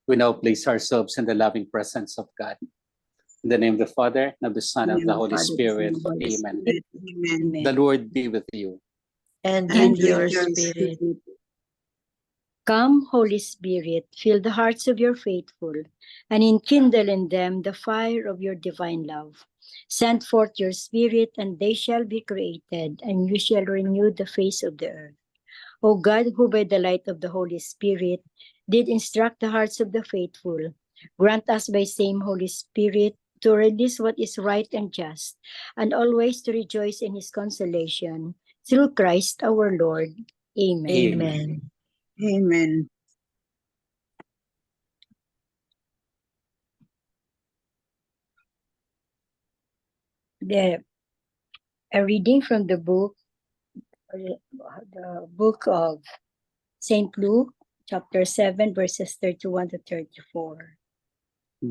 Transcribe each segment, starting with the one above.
We now place ourselves in the loving presence of God. In the name of the Father, and of the Son, and of the Holy Spirit. Amen. Amen. The Lord be with you. And with your spirit. Come, Holy Spirit, fill the hearts of your faithful, and enkindle in them the fire of your divine love. Send forth your Spirit, and they shall be created, and you shall renew the face of the earth. O God, who by the light of the Holy Spirit did instruct the hearts of the faithful, grant us by same Holy Spirit to release what is right and just, and always to rejoice in his consolation. Through Christ our Lord. Amen. Amen. Amen. A reading from the book of St. Luke, chapter 7, verses 31 to 34.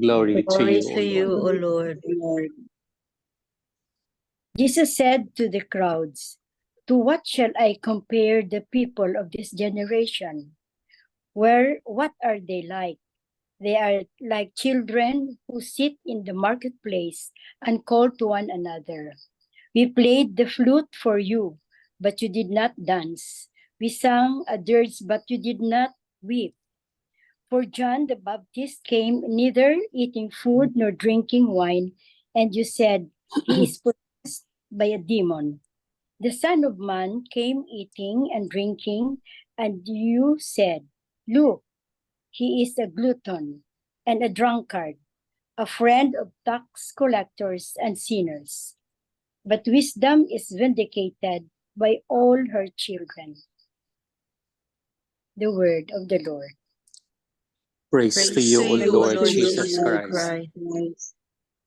Glory Glory to to you, you, O Lord. O Lord. Jesus said to the crowds, "To what shall I compare the people of this generation? What are they like? They are like children who sit in the marketplace and call to one another. We played the flute for you, but you did not dance. We sang a dirge, but you did not weep. For John the Baptist came neither eating food nor drinking wine, and you said, he is possessed by a demon. The Son of Man came eating and drinking, and you said, look, he is a glutton and a drunkard, a friend of tax collectors and sinners. But wisdom is vindicated by all her children." The word of the Lord. Praise to you, O Lord Jesus Lord Christ.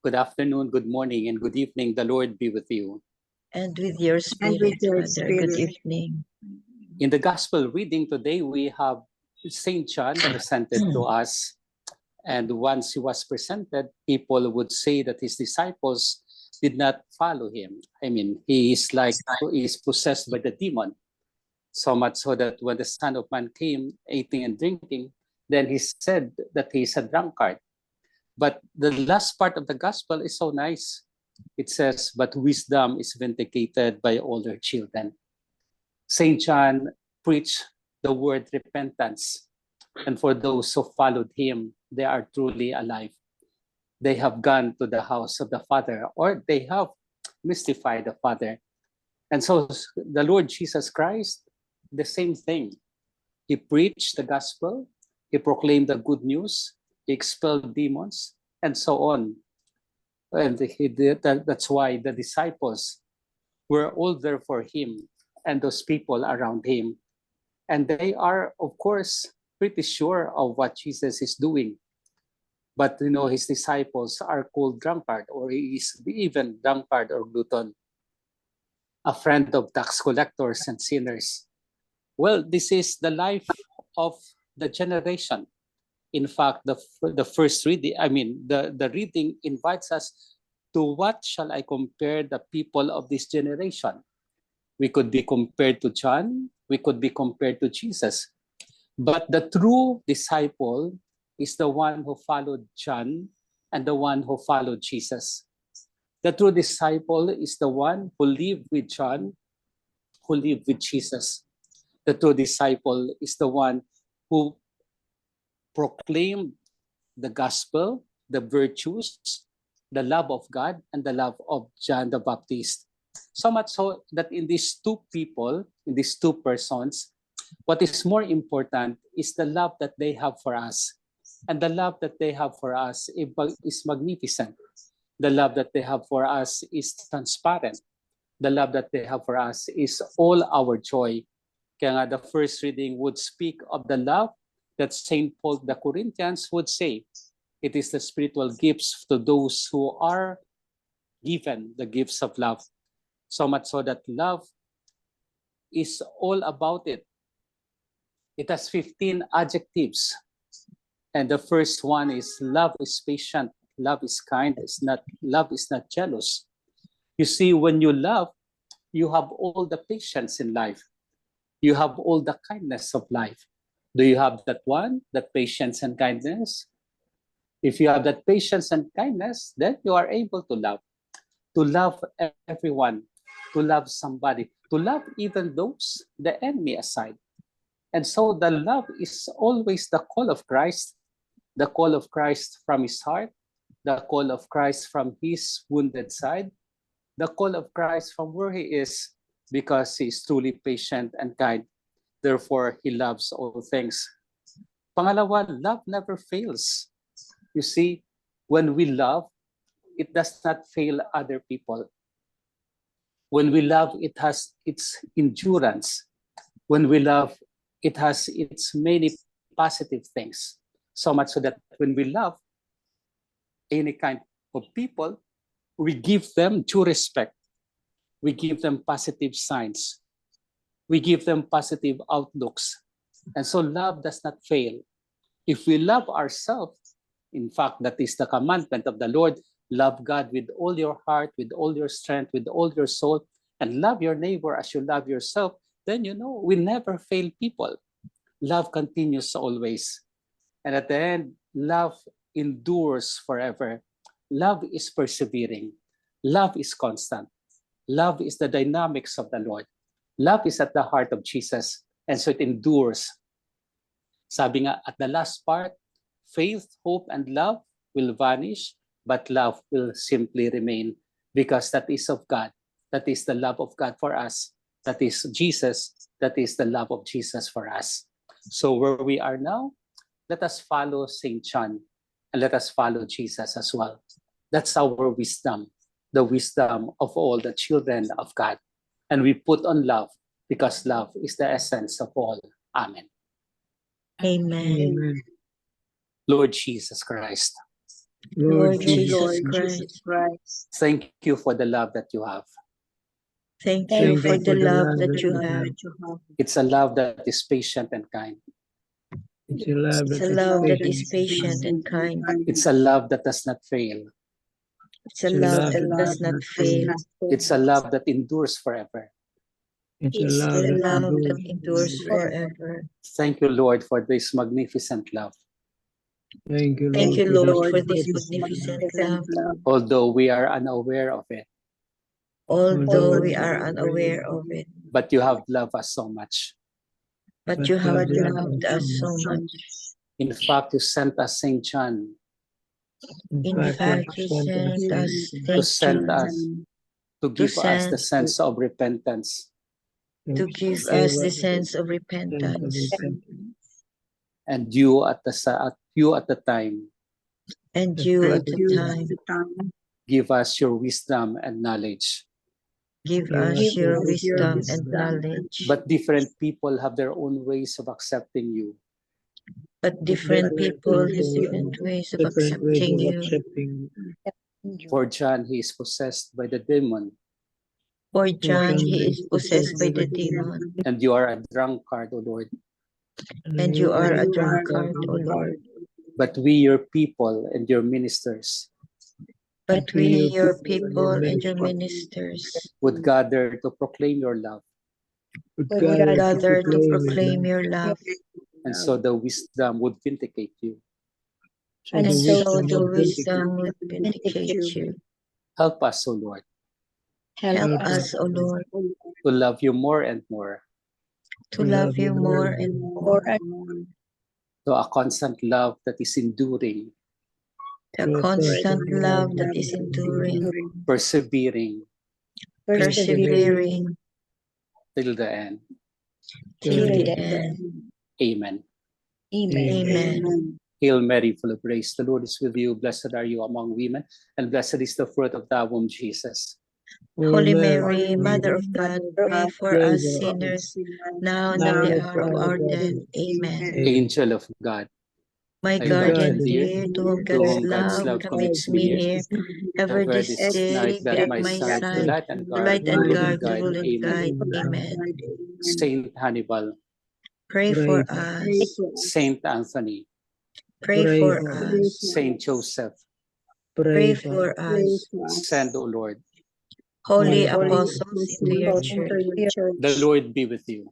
Good afternoon, good morning, and good evening. The Lord be with you. And with your spirit, Father. Good evening. In the Gospel reading today, we have St. John presented to us. And once he was presented, people would say that his disciples did not follow him. I mean, he is possessed by the demon. So much so that when the Son of Man came, eating and drinking, then he said that he is a drunkard. But the last part of the Gospel is so nice. It says, but wisdom is vindicated by all her children. St. John preached the word repentance. And for those who followed him, they are truly alive. They have gone to the house of the Father, or they have mystified the Father. And so the Lord Jesus Christ, the same thing. He preached the gospel, he proclaimed the good news, he expelled demons, and so on. And he did that's why the disciples were all there for him and those people around him. And they are, of course, pretty sure of what Jesus is doing. But his disciples are called drunkard, or he is even drunkard or glutton, a friend of tax collectors and sinners. Well, this is the life of the generation. In fact, the first reading, the reading invites us to what shall I compare the people of this generation? We could be compared to John, we could be compared to Jesus. But the true disciple is the one who followed John and the one who followed Jesus. The true disciple is the one who lived with John, who lived with Jesus. The true disciple is the one who proclaimed the gospel, the virtues, the love of God, and the love of John the Baptist. So much so that in these two people, in these two persons, what is more important is the love that they have for us. And the love that they have for us is magnificent. The love that they have for us is transparent. The love that they have for us is all our joy. Kaya nga the first reading would speak of the love that St. Paul the Corinthians would say. It is the spiritual gifts to those who are given the gifts of love. So much so that love is all about it. It has 15 adjectives. And the first one is love is patient, love is kind, love is not jealous. You see, when you love, you have all the patience in life. You have all the kindness of life. Do you have that one, that patience and kindness? If you have that patience and kindness, then you are able to love everyone, to love somebody, to love even those, the enemy aside. And so the love is always the call of Christ, the call of Christ from his heart, the call of Christ from his wounded side, the call of Christ from where he is, because he is truly patient and kind. Therefore, he loves all things. Pangalawa, love never fails. You see, when we love, it does not fail other people. When we love, it has its endurance. When we love, it has its many positive things. So much so that when we love any kind of people, we give them due respect. We give them positive signs. We give them positive outlooks. And so love does not fail. If we love ourselves, in fact, that is the commandment of the Lord, love God with all your heart, with all your strength, with all your soul, and love your neighbor as you love yourself, then you know we never fail people. Love continues always. And at the end, love endures forever. Love is persevering. Love is constant. Love is the dynamics of the Lord. Love is at the heart of Jesus, and so it endures. Sabi nga, at the last part, faith, hope, and love will vanish, but love will simply remain, because that is of God. That is the love of God for us. That is Jesus. That is the love of Jesus for us. So where we are now, let us follow St. John, and let us follow Jesus as well. That's our wisdom, the wisdom of all the children of God. And we put on love, because love is the essence of all. Amen. Amen. Lord Jesus Christ, Lord Lord Jesus Christ, thank you for the love that you have. thank you for the love that you have. It's a love that is patient and kind. It's a love It's a love that is patient and kind. It's a love that does not fail. It's a love that does not fail. It's a love that endures forever. It's a It's love a that love that endures. endures forever. Thank you, Lord, for this magnificent love. Thank you, Thank you, Lord, Lord, for this magnificent love. Although we are unaware of it, Although we are unaware of it, but you have loved us so much. but you have loved us so much. In fact, you sent us St. John In fact, you sent us to send Saint us, to give us the send- sense of repentance. to give us the sense of repentance. And you at the time, And you at the time, give us your wisdom and knowledge. give us your wisdom and knowledge. But different people have their own ways of accepting you. But different people have different ways of accepting you. For John, he is possessed by the demon, For John, he is possessed by the demon, and you are a drunkard, O Lord. and you are a drunkard, O Lord. But we, your people and your ministers, But we, your people and your ministers, would gather to proclaim your love, gather to proclaim your love, and so the wisdom would vindicate you. and so the wisdom will vindicate you. Help us, O Lord, Help us, O Lord, to love you more and more, to love you more and more, to a constant love that is enduring, the constant love that is enduring, persevering persevering till the end. till the end. Amen. Amen. Hail Mary, full of grace, the Lord is with you. Blessed are you among women, and blessed is the fruit of thy womb, Jesus. Holy Mary, Mother of God, pray for us sinners, now and at the hour of our death. Amen. Angel of God, My my guardian guardian dear, dear, to whom to whom God's God's love commits me here, ever ever this day be at my side, to light and guard, to rule and guide. Amen. Saint Hannibal, Pray for us. Saint Anthony, Pray for us. Saint Joseph, Pray for us. send, O Lord. Holy apostles into your church. The Lord be with you.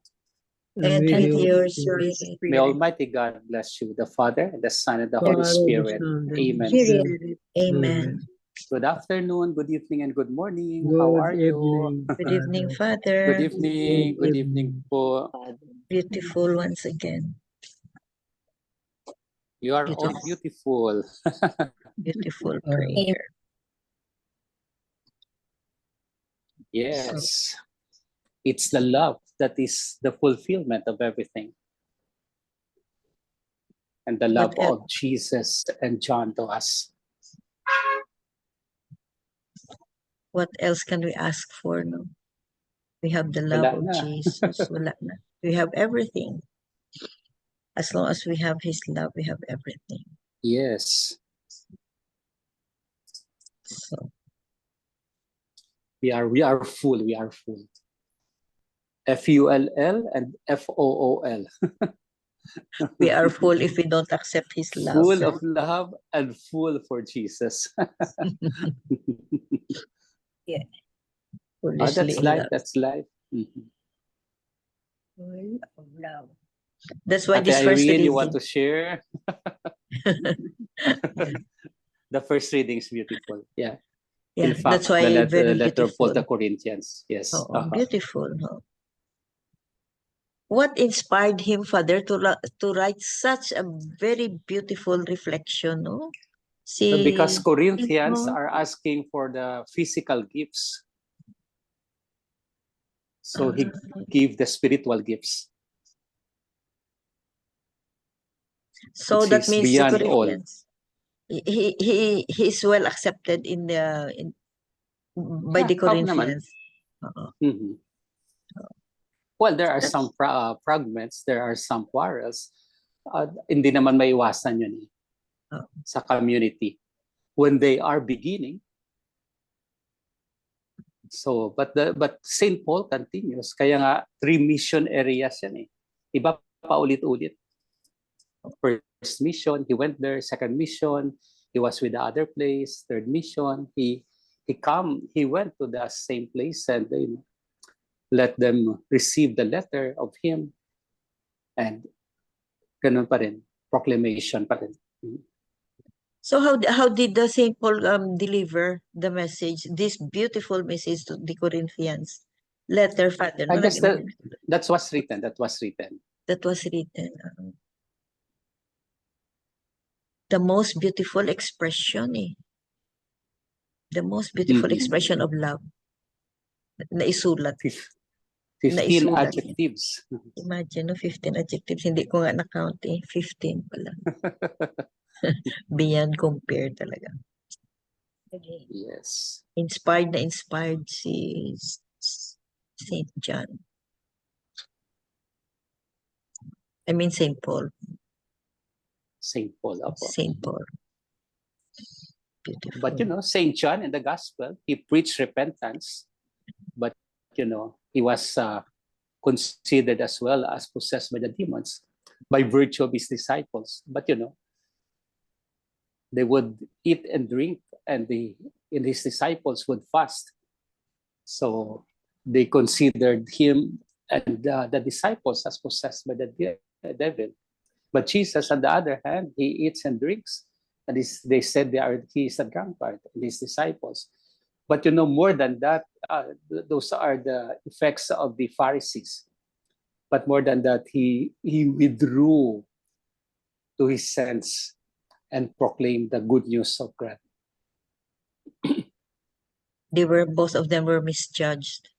And with with your your spirit. spirit. May Almighty God bless you, the Father, and the Son, and the Holy Father, the Spirit. Son, and the Amen. Holy Spirit. Spirit. Amen. Good afternoon, good evening, and good morning. How Good are you? evening, Good evening, Father. Father. Good evening. Good evening po. Beautiful once again. You are all beautiful. Beautiful Oh. prayer. Yes. It's the love that is the fulfillment of everything. And the love What else? of Jesus and John to us. What else can we ask for? No? We have the love Wala of na. Jesus. Wala na. We have everything. As long as we have His love, we have everything. Yes. So We are full. We are full. FULL and FOOL. we are full if we don't accept His love. Full of love and full for Jesus. Foolishly That's in life. love. That's life. Mhm. Full of love. That's why Ate this first Irene, you reading. want to share? The first reading is beautiful. Yeah. Yeah, In fact, that's why the very letter of Paul beautiful. to Corinthians. Yes. Oh, beautiful. No? What inspired him, Father, to write such a very beautiful reflection? No? So because See, Corinthians are asking for the physical gifts. So he gave the spiritual gifts. so Which that is means the beyond all. Corinthians, he's well accepted in the by the How naman? Corinthians. Oo. Mhm. Well, there are That's- some fragments, there are some quarrels. Hindi naman maiwasan yun Oh. sa community when they are beginning. So, but Saint Paul continues. Kaya nga 3 mission areas yan eh. Iba pa ulit-ulit. First mission, he went there. Second mission, he was with the other place. Third mission, he went to the same place and let them receive the letter of him. And ganun pa rin, proclamation pa rin. So how did the Saint Paul deliver the message, this beautiful message to the Corinthians? Letter, Father. I No? guess that was written. That was written. The most beautiful expression eh. The most beautiful Mhm. expression of love. Naisulat. 15 Naisulat. adjectives. Imagine, no, 15 adjectives. Hindi ko nga na-count eh. 15 pala. Beyond compare talaga. Okay. Yes. Inspired na inspired si Saint John. I mean Saint Paul. Saint Paul. Opo. Saint Paul. Beautiful. But Saint John in the gospel, he preached repentance. But he was considered as well as possessed by the demons by virtue of his disciples. But they would eat and drink, and his disciples would fast. So they considered him and the disciples as possessed by the devil. But Jesus, on the other hand, he eats and drinks, and they said he is a drunkard, and his disciples. But more than that, those are the effects of the Pharisees. But more than that, he withdrew to his sense and proclaimed the good news of God. Both of them were misjudged.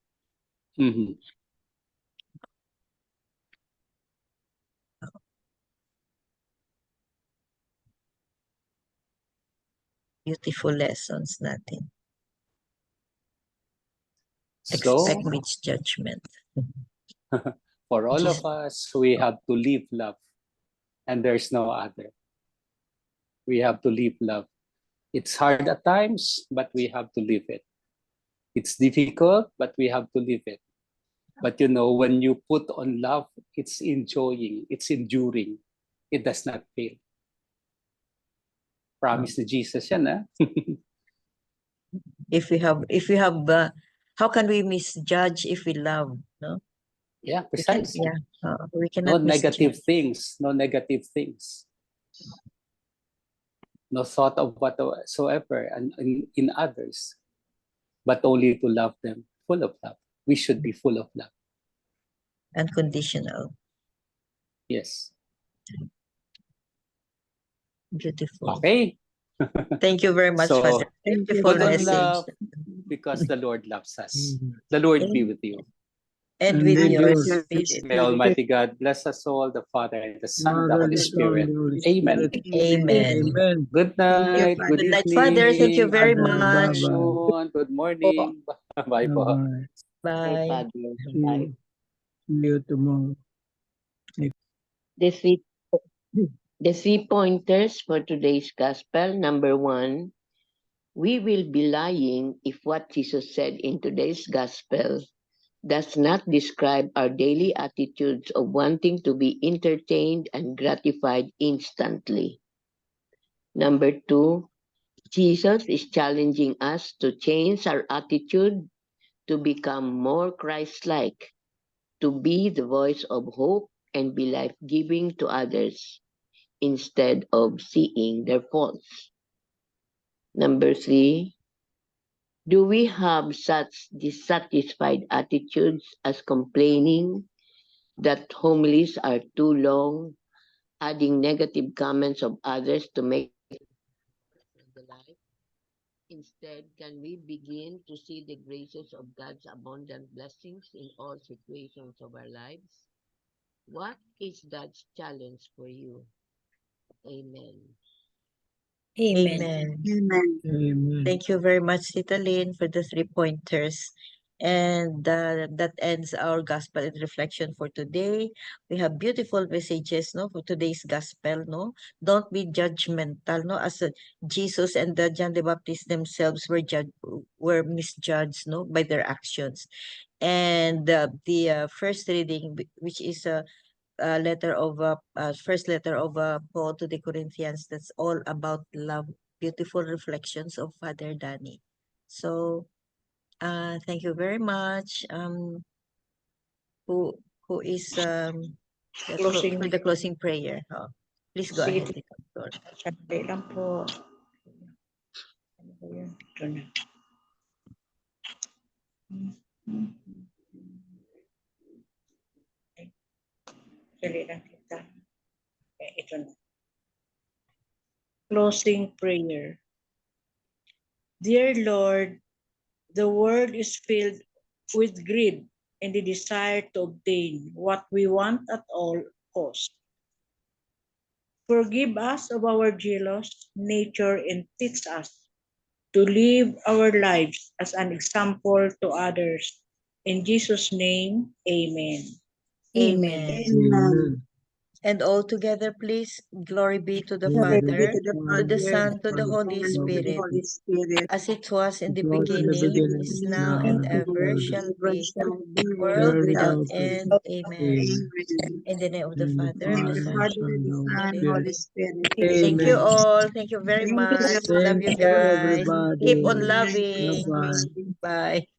Mm-hmm. Beautiful lessons natin. So, Expect misjudgment. for all of us, we have to live love, and there's no other. We have to live love. It's hard at times, but we have to live it. It's difficult, but we have to live it. But when you put on love, it's enjoying, it's enduring. It does not fail. Promise to Jesus yan, ha? If we have how can we misjudge if we love, no? Yeah, We can, precisely. we No cannot negative misjudge. things, no negative things. No thought of whatsoever in others, but only to love them, full of love. We should be full of love. Unconditional. Yes. Beautiful. Okay. Thank you very much, So, Father. Beautiful put on message. love because the Lord loves us. The Lord be with you. And And with with your yours. spirit. May Almighty God bless us all, the Father and the Son, and the Father, Holy the Son, Spirit. the Holy Amen. Spirit. Amen. Amen. Good night. Good Good night, evening. Father. Thank you very Father, much. bye-bye. Good morning. Bye po. Bye-bye. Bye. Father. See you tomorrow. The three pointers for today's gospel. Number 1, we will be lying if what Jesus said in today's gospel does not describe our daily attitudes of wanting to be entertained and gratified instantly. Number 2, Jesus is challenging us to change our attitude to become more Christ-like, to be the voice of hope and be life-giving to others instead of seeing their faults. Number 3, do we have such dissatisfied attitudes as complaining that homilies are too long, adding negative comments of others to make the life? Instead, can we begin to see the graces of God's abundant blessings in all situations of our lives? What is God's challenge for you? Amen. Amen. Amen. Thank you very much, Tita Lynn, for the 3 pointers. And that ends our gospel and reflection for today. We have beautiful messages, no, for today's gospel, no. Don't be judgmental, no, as Jesus and John the Baptist themselves were misjudged, no, by their actions. And the first reading, which is a first letter of Paul to the Corinthians, that's all about love. Beautiful reflections of Father Danny. So, thank you very much. Who is for the closing prayer? Oh, please go Sige. ahead. Pastor. Sandali lang po. Ano ba yun? Ito na. Ay, sandali lang kita. Okay, ito na. Closing prayer. Dear Lord, the world is filled with greed and the desire to obtain what we want at all costs. Forgive us of our jealous nature and teach us to live our lives as an example to others. In Jesus' name, amen. Amen. Amen. And all together, please, glory be to the Glory Father, be to the to the Father, Son, to the Holy Spirit, as it was in the It was in the beginning, beginning, is is now, now, and and ever forever. shall be, world World without without end. end. Amen. Amen. In the name of the In the Father, the Father, Son, Son, and Holy the Spirit. Thank you Amen. all. Thank you very much. Love Thank you you, guys. everybody. Keep on loving. Bye-bye. Bye.